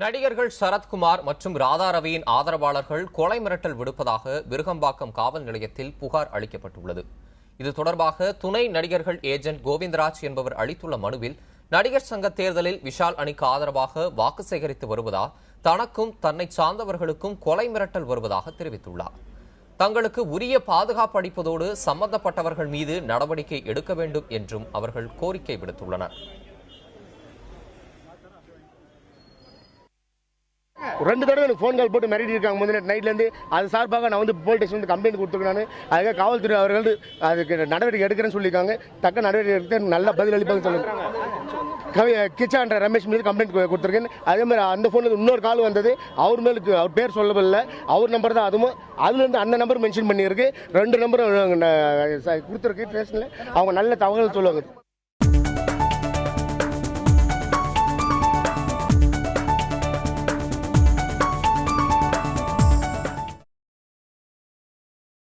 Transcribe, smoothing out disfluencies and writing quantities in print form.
நடிகர்கள் சரத்குமார் மற்றும் ராதா ரவியின் ஆதரவாளர்கள் கொலை மிரட்டல் விடுப்பதாக விருகம்பாக்கம் காவல் நிலையத்தில் புகார் அளிக்கப்பட்டுள்ளது. இது தொடர்பாக துணை நடிகர்கள் ஏஜென்ட் கோவிந்தராஜ் என்பவர் அளித்துள்ள மனுவில், நடிகர் சங்க தேர்தலில் விஷால் அணிக்கு ஆதரவாக வாக்கு சேகரித்து வருவதால் தனக்கும் தன்னை சார்ந்தவர்களுக்கும் கொலை மிரட்டல் வருவதாக தெரிவித்துள்ளார். தங்களுக்கு உரிய பாதுகாப்பு அளிப்பதோடு சம்பந்தப்பட்டவர்கள் மீது நடவடிக்கை எடுக்க வேண்டும் என்றும் அவர்கள் கோரிக்கை விடுத்துள்ளனர். 2 தடவை எனக்கு ஃபோன் கால் போட்டு மிரட்டி இருக்காங்க. முந்தின நைட்லேருந்து அது சார்பாக நான் வந்து போலீஸ் ஸ்டேஷன் கம்ப்ளைண்ட் கொடுத்துருக்கேன். அதுக்காக காவல்துறை அவர்கள் அதுக்கு நடவடிக்கை எடுக்கிறேன்னு சொல்லியிருக்காங்க. தக்க நடவடிக்கை எடுத்து நல்லா பதில் அளிப்பாங்க சொல்லுங்க. கிச்சான்ற ரமேஷ் மீது கம்ப்ளைண்ட் கொடுத்துருக்கேன். அதே மாதிரி அந்த ஃபோனில் இன்னொரு கால் வந்தது. அவர் மேலுக்கு அவர் பேர் சொல்லவில்லை, அவர் நம்பர் தான். அதுவும் அதுலேருந்து அந்த நம்பர் மென்ஷன் பண்ணியிருக்கு. 2 நம்பரும் கொடுத்துருக்கு ஸ்டேஷனில். அவங்க நல்ல தகவல் சொல்லுவாங்க.